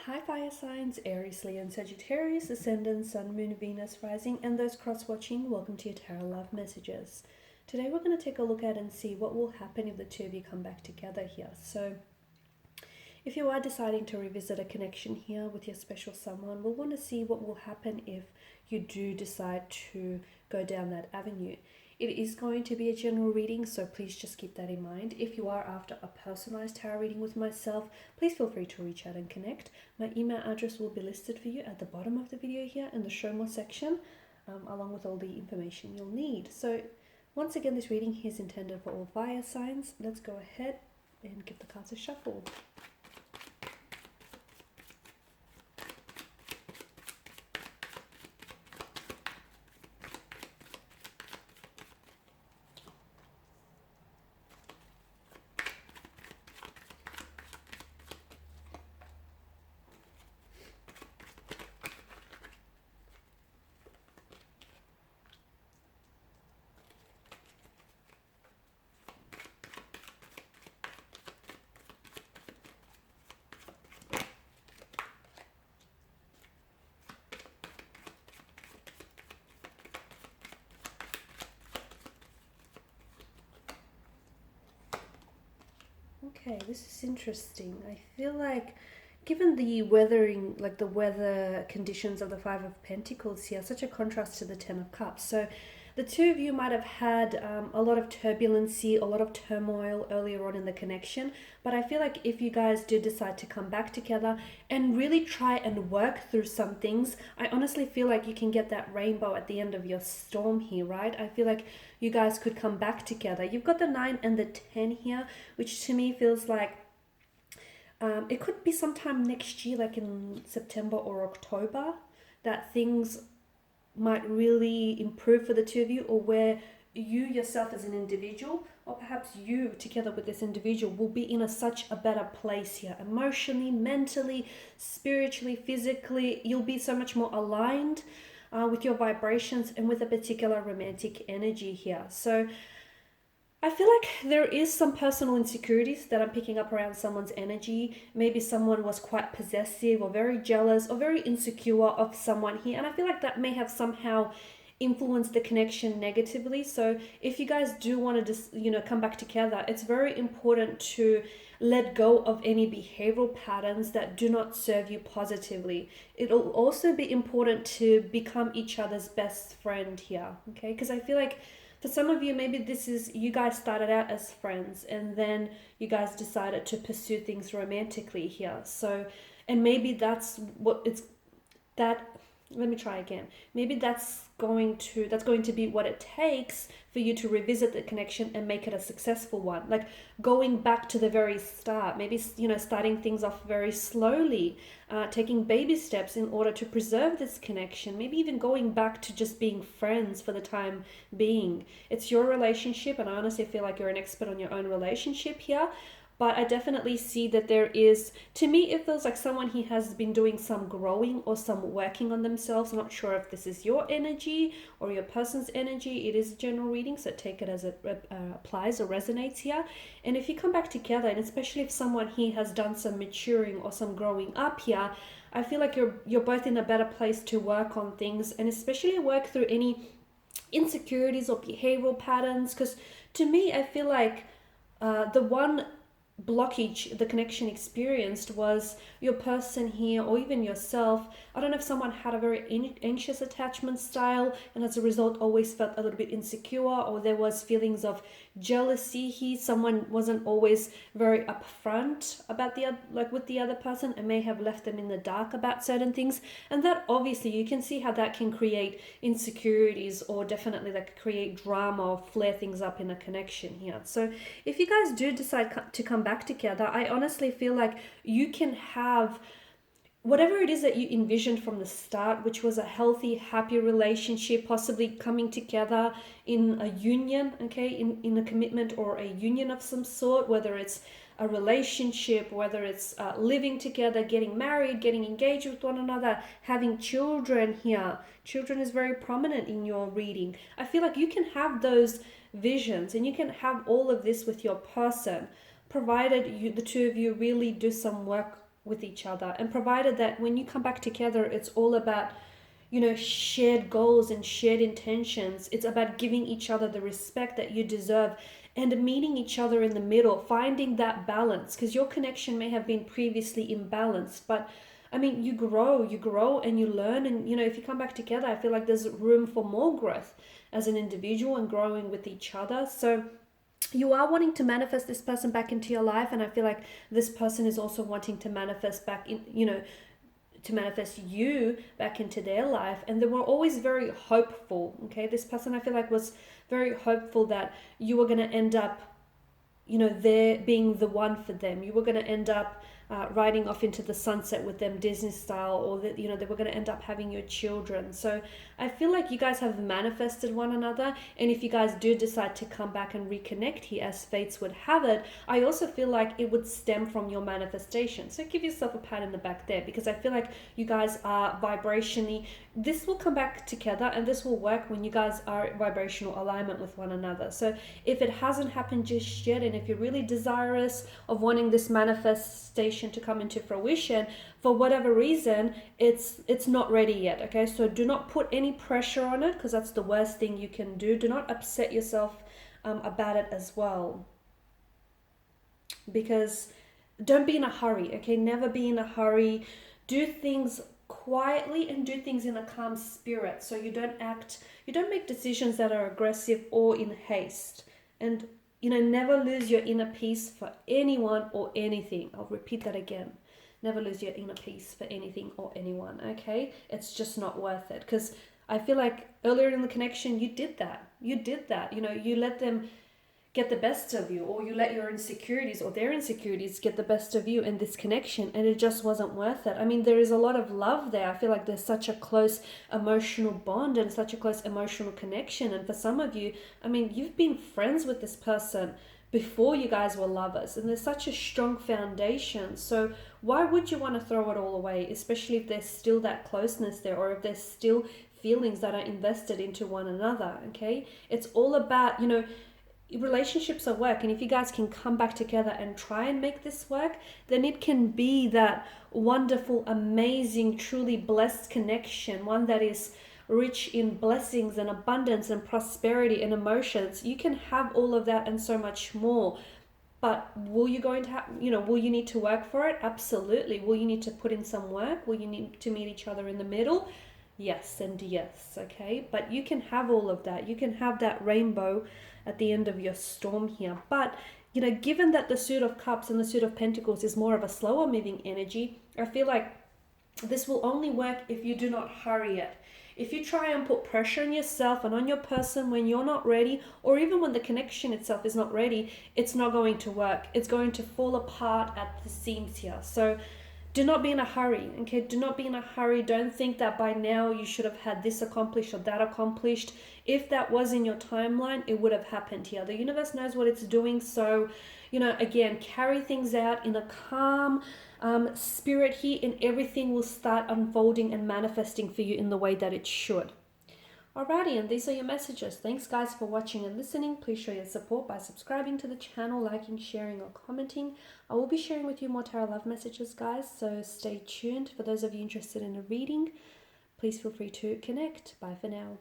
Hi fire signs, Aries, Leo and Sagittarius, Ascendant, Sun, Moon, Venus, Rising, and those cross-watching, welcome to your Tarot Love Messages. Today we're going to take a look at and see what will happen if the two of you come back together here. So if you are deciding to revisit a connection here with your special someone, we'll want to see what will happen if you do decide to go down that avenue. It is going to be a general reading, so please just keep that in mind. If you are after a personalized tarot reading with myself, please feel free to reach out and connect. My email address will be listed for you at the bottom of the video here in the show more section, along with all the information you'll need. So once again, this reading is intended for all fire signs. Let's go ahead and give the cards a shuffle. Okay, this is interesting. I feel like given the weathering, like the weather conditions of the Five of Pentacles here, such a contrast to the Ten of Cups. So the two of you might have had a lot of turbulency, a lot of turmoil earlier on in the connection. But I feel like if you guys do decide to come back together and really try and work through some things, I honestly feel like you can get that rainbow at the end of your storm here, right? I feel like you guys could come back together. You've got the 9 and the 10 here, which to me feels like it could be sometime next year, like in September or October, that things might really improve for the two of you, or where you yourself as an individual, or perhaps you together with this individual, will be in such a better place here, emotionally, mentally, spiritually, physically. You'll be so much more aligned with your vibrations and with a particular romantic energy here. So I feel like there is some personal insecurities that I'm picking up around someone's energy. Maybe someone was quite possessive or very jealous or very insecure of someone here. And I feel like that may have somehow influenced the connection negatively. So if you guys do want to just, come back together, it's very important to let go of any behavioral patterns that do not serve you positively. It'll also be important to become each other's best friend here, okay? Because I feel like for some of you, maybe this is, you guys started out as friends and then you guys decided to pursue things romantically here. So, and maybe that's what it's, that, let me try again. Maybe that's going to be what it takes for you to revisit the connection and make it a successful one. Like going back to the very start, maybe, starting things off very slowly, taking baby steps in order to preserve this connection, maybe even going back to just being friends for the time being. It's your relationship, and I honestly feel like you're an expert on your own relationship here. But I definitely see that there is, to me, it feels like someone he has been doing some growing or some working on themselves. I'm not sure if this is your energy or your person's energy. It is a general reading, so take it as it applies or resonates here. And if you come back together, and especially if someone he has done some maturing or some growing up here, I feel like you're both in a better place to work on things, and especially work through any insecurities or behavioral patterns. Because to me, I feel like the one blockage the connection experienced was your person here, or even yourself. I don't know if someone had a very anxious attachment style and as a result always felt a little bit insecure, or there was feelings of jealousy here. Someone wasn't always very upfront about with the other person and may have left them in the dark about certain things, and that obviously you can see how that can create insecurities, or definitely that could create drama or flare things up in a connection here. So if you guys do decide to come back together, I honestly feel like you can have whatever it is that you envisioned from the start, which was a healthy, happy relationship, possibly coming together in a union, okay, in a commitment or a union of some sort, whether it's a relationship, whether it's living together, getting married, getting engaged with one another, having children here. Children is very prominent in your reading. I feel like you can have those visions and you can have all of this with your person, provided the two of you really do some work with each other, and provided that when you come back together, it's all about, you know, shared goals and shared intentions. It's about giving each other the respect that you deserve and meeting each other in the middle, finding that balance, because your connection may have been previously imbalanced. But I mean, you grow and you learn. And, you know, if you come back together, I feel like there's room for more growth as an individual and growing with each other. So you are wanting to manifest this person back into your life. And I feel like this person is also wanting to manifest back in, you know, to manifest you back into their life. And they were always very hopeful. Okay, this person, I feel like, was very hopeful that you were going to end up, you know, there being the one for them. You were going to end up riding off into the sunset with them, Disney style, or that, you know, they were going to end up having your children. So I feel like you guys have manifested one another. And if you guys do decide to come back and reconnect here, as fates would have it, I also feel like it would stem from your manifestation. So give yourself a pat in the back there, because I feel like you guys are vibrationally, this will come back together, and this will work when you guys are in vibrational alignment with one another. So if it hasn't happened just yet, and if you're really desirous of wanting this manifestation to come into fruition, for whatever reason, it's not ready yet. Okay, so do not put any pressure on it, because that's the worst thing you can do. Do not upset yourself about it as well, because don't be in a hurry. Okay, never be in a hurry. Do things quietly and do things in a calm spirit, so you don't make decisions that are aggressive or in haste. And, you know, never lose your inner peace for anyone or anything. I'll repeat that again. Never lose your inner peace for anything or anyone. Okay, it's just not worth it, because I feel like earlier in the connection you did that. You know, you let them get the best of you, or you let your insecurities or their insecurities get the best of you in this connection, and it just wasn't worth it. I mean, there is a lot of love there. I feel like there's such a close emotional bond and such a close emotional connection. And for some of you, I mean, you've been friends with this person before you guys were lovers, and there's such a strong foundation. So why would you want to throw it all away, especially if there's still that closeness there, or if there's still feelings that are invested into one another? Okay, it's all about, you know, relationships are work, and if you guys can come back together and try and make this work, then it can be that wonderful, amazing, truly blessed connection, one that is rich in blessings and abundance and prosperity and emotions. You can have all of that and so much more. But will you going to have, you know, will you need to work for it? Absolutely. Will you need to put in some work? Will you need to meet each other in the middle? Yes and yes. Okay, but you can have all of that. You can have that rainbow at the end of your storm here. But, you know, given that the Suit of Cups and the Suit of Pentacles is more of a slower moving energy, I feel like this will only work if you do not hurry it. If you try and put pressure on yourself and on your person when you're not ready, or even when the connection itself is not ready, it's not going to work. It's going to fall apart at the seams here. So do not be in a hurry, okay? Do not be in a hurry. Don't think that by now you should have had this accomplished or that accomplished. If that was in your timeline, it would have happened here. The universe knows what it's doing. So, you know, again, carry things out in a calm spirit here, and everything will start unfolding and manifesting for you in the way that it should. Alrighty, and these are your messages. Thanks guys for watching and listening. Please show your support by subscribing to the channel, liking, sharing, or commenting. I will be sharing with you more tarot love messages, guys, so stay tuned. For those of you interested in a reading, please feel free to connect. Bye for now.